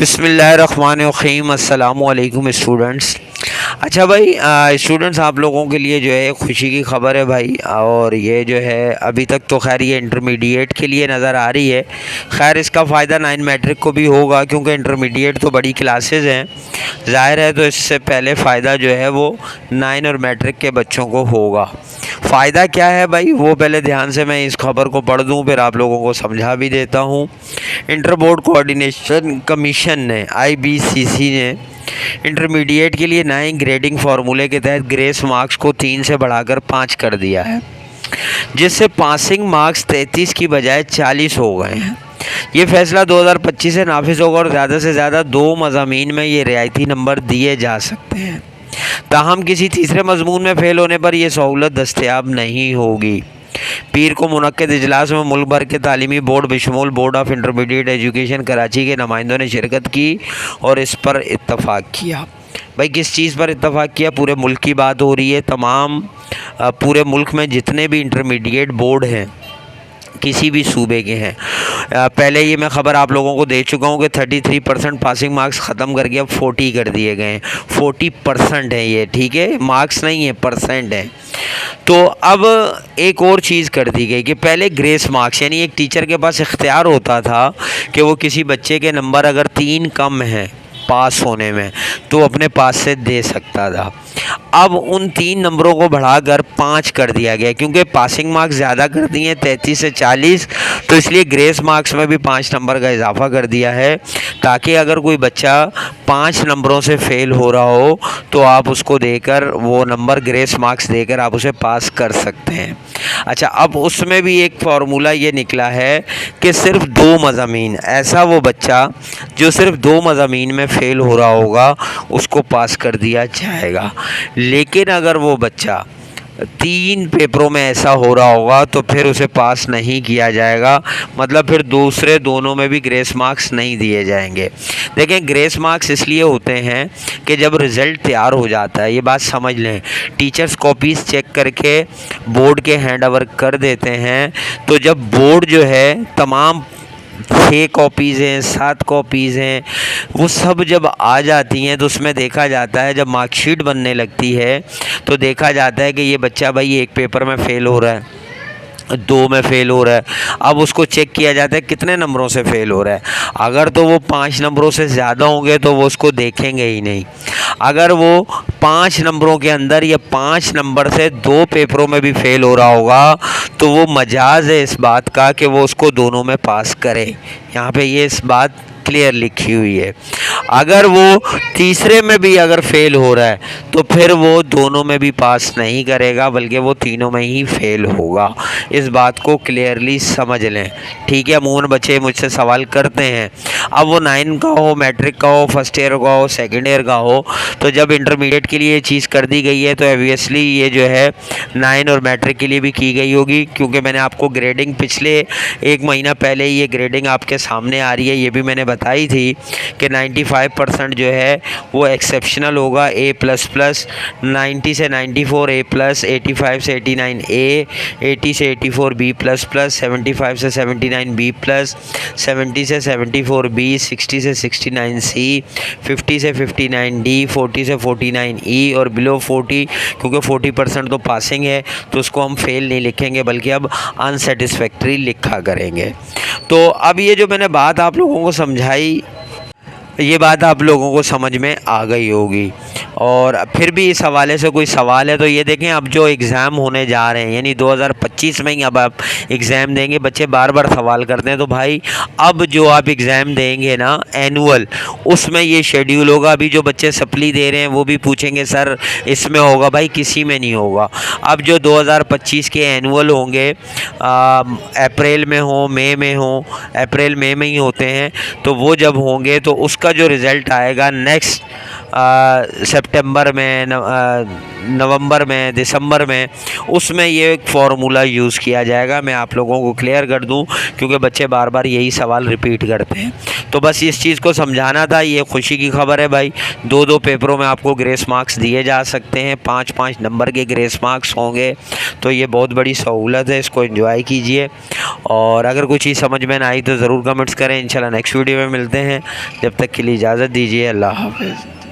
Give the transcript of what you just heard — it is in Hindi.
बिस्मिल्लाहिर्रहमानिर्रहीम। अस्सलामु अलैकुम स्टूडेंट्स। अच्छा भाई, स्टूडेंट्स आप लोगों के लिए जो है खुशी की खबर है भाई। और ये जो है अभी तक तो खैर ये इंटरमीडिएट के लिए नज़र आ रही है। खैर इसका फ़ायदा 9 मैट्रिक को भी होगा, क्योंकि इंटरमीडिएट तो बड़ी क्लासेस हैं, ज़ाहिर है। तो इससे पहले फ़ायदा जो है वो 9 और मैट्रिक के बच्चों को होगा। फ़ायदा क्या है भाई, वो पहले ध्यान से मैं इस खबर को पढ़ दूँ, फिर आप लोगों को समझा भी देता हूँ। इंटर बोर्ड कोऑर्डिनेशन कमीशन ने IBCC ने इंटरमीडिएट के लिए नए ग्रेडिंग फार्मूले के तहत ग्रेस मार्क्स को 3 से बढ़ाकर 5 कर दिया है, जिससे पासिंग मार्क्स 33 की बजाय 40 हो गए हैं। ये फैसला 2025 से नाफिज होगा और ज़्यादा से ज़्यादा 2 मज़ामीन में ये रियायती नंबर दिए जा सकते हैं। ताहम किसी तीसरे मजमून में फ़ेल होने पर यह सहूलत दस्तयाब नहीं होगी। पीर को मुनक्किद इजलास में मुल्क भर के तालीमी बोर्ड बशमूल board of intermediate education Karachi के नुमाइंदों ने शिरकत की और इस पर इत्तफाक किया। भाई किस चीज़ पर इत्तफाक किया? पूरे मुल्क की बात हो रही है। तमाम पूरे मुल्क में जितने भी इंटरमीडिएट बोर्ड हैं, किसी भी सूबे के हैं, पहले ये मैं ख़बर आप लोगों को दे चुका हूँ कि 33% पासिंग मार्क्स ख़त्म करके अब 40 कर दिए गए हैं। 40% है ये, ठीक है, मार्क्स नहीं है, परसेंट है। तो अब एक और चीज़ कर दी गई कि पहले ग्रेस मार्क्स, यानी एक टीचर के पास इख्तियार होता था कि वो किसी बच्चे के नंबर अगर 3 कम हैं पास होने में तो अपने पास से दे सकता था। अब उन 3 नंबरों को बढ़ाकर 5 कर दिया गया, क्योंकि पासिंग मार्क्स ज़्यादा कर दिए हैं 33 से 40, तो इसलिए ग्रेस मार्क्स में भी 5 नंबर का इजाफा कर दिया है, ताकि अगर कोई बच्चा 5 नंबरों से फ़ेल हो रहा हो तो आप उसको देकर वो नंबर ग्रेस मार्क्स देकर आप उसे पास कर सकते हैं। अच्छा, अब उसमें भी एक फार्मूला ये निकला है कि सिर्फ 2 मज़ामीन, ऐसा वो बच्चा जो सिर्फ 2 मज़ामीन में फ़ेल हो रहा होगा उसको पास कर दिया जाएगा। लेकिन अगर वो बच्चा 3 पेपरों में ऐसा हो रहा होगा तो फिर उसे पास नहीं किया जाएगा, मतलब फिर दूसरे दोनों में भी ग्रेस मार्क्स नहीं दिए जाएंगे। देखें, ग्रेस मार्क्स इसलिए होते हैं कि जब रिज़ल्ट तैयार हो जाता है, ये बात समझ लें, टीचर्स कॉपीज़ चेक करके बोर्ड के हैंड ओवर कर देते हैं, तो जब बोर्ड जो है तमाम 6 कॉपीज़ हैं, 7 कॉपीज़ हैं, वो सब जब आ जाती हैं तो उसमें देखा जाता है, जब मार्कशीट बनने लगती है तो देखा जाता है कि ये बच्चा भाई एक पेपर में फ़ेल हो रहा है, 2 में फ़ेल हो रहा है। अब उसको चेक किया जाता है कितने नंबरों से फ़ेल हो रहा है। अगर तो वो 5 नंबरों से ज़्यादा होंगे तो वो उसको देखेंगे ही नहीं। अगर वो 5 नंबरों के अंदर या 5 नंबर से 2 पेपरों में भी फ़ेल हो रहा होगा तो वो मजाज़ है इस बात का कि वो उसको दोनों में पास करे। यहाँ पे ये इस बात क्लियर लिखी हुई है। अगर वो तीसरे में भी अगर फ़ेल हो रहा है तो फिर वो दोनों में भी पास नहीं करेगा, बल्कि वो तीनों में ही फ़ेल होगा। इस बात को क्लियरली समझ लें, ठीक है। अमूमन बच्चे मुझसे सवाल करते हैं, अब वो 9 का हो, मैट्रिक का हो, फर्स्ट ईयर का हो, सेकेंड ईयर का हो, तो जब इंटरमीडिएट के लिए ये चीज़ कर दी गई है तो ऑब्वियसली ये जो है 9 और मैट्रिक के लिए भी की गई होगी, क्योंकि मैंने आपको ग्रेडिंग पिछले 1 महीना पहले ये ग्रेडिंग आपके सामने आ रही है, ये भी मैंने बताई थी कि 95% जो है वो एक्सेप्शनल होगा, A++, 90 से 94 A+, 85 से 89 A, 80 से 84 B++, 75 से 79 B+, 70 से 74 B, 60 से 69 C, 50 से 59 D, 40 से 49 E और बिलो 40, क्योंकि 40% तो पासिंग है तो उसको हम फेल नहीं लिखेंगे बल्कि अब अनसेटिस्फैक्ट्री लिखा करेंगे। तो अब ये जो मैंने बात आप लोगों को समझाई, ये बात आप लोगों को समझ में आ गई होगी। और फिर भी इस हवाले से कोई सवाल है तो ये देखें, अब जो एग्ज़ाम होने जा रहे हैं, यानी 2025 में ही अब आप एग्ज़ाम देंगे। बच्चे बार बार सवाल करते हैं, तो भाई अब जो आप एग्ज़ाम देंगे ना एनुअल, उसमें ये शेड्यूल होगा। अभी जो बच्चे सप्ली दे रहे हैं वो भी पूछेंगे सर इसमें होगा, भाई किसी में नहीं होगा। अब जो 2025 के एनुअल होंगे, अप्रैल में हो, मई में हो, अप्रैल मई में ही होते हैं, तो वो जब होंगे तो उसका जो रिज़ल्ट आएगा नेक्स्ट सितंबर में, नवंबर में, दिसंबर में, उसमें ये एक फार्मूला यूज़ किया जाएगा। मैं आप लोगों को क्लियर कर दूं क्योंकि बच्चे बार बार यही सवाल रिपीट करते हैं। तो बस इस चीज़ को समझाना था। ये खुशी की खबर है भाई, 2-2 पेपरों में आपको ग्रेस मार्क्स दिए जा सकते हैं, 5-5 नंबर के ग्रेस मार्क्स होंगे। तो ये बहुत बड़ी सहूलत है, इसको एंजॉय कीजिए। और अगर कोई चीज़ समझ में ना आई तो ज़रूर कमेंट्स करें। इंशाल्लाह नेक्स्ट वीडियो में मिलते हैं। जब तक के लिए इजाज़त दीजिए। अल्लाह हाफ़िज़।